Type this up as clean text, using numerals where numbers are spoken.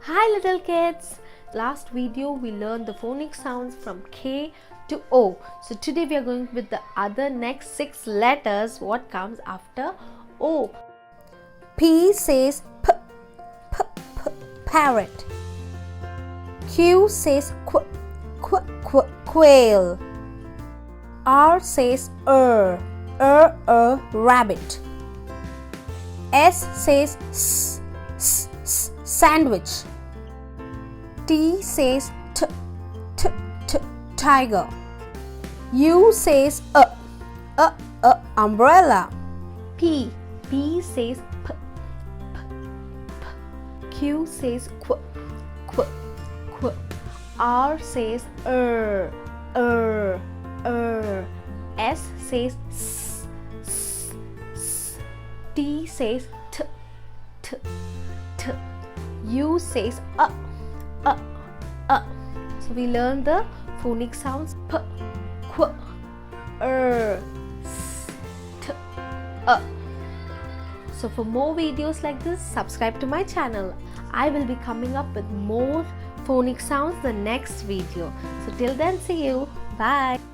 Hi little kids! Last video we learned the phonic sounds from K to O. So today we are going with the other next 6 letters. What comes after O? P says P, P, P, parrot. Q says Qu, Qu, Qu, quail. R says rabbit. S says S, S, S, sandwich. T says T, T, T, tiger. U says umbrella. P says P, P, P. Q says Qu, Qu, Qu. R says S says S, S, S. T says T, T, T. U says So we learned the phonic sounds P, Qu, S, T, So for more videos like this, subscribe to my channel. I will be coming up with more phonic sounds the next video. So till then, see you. Bye.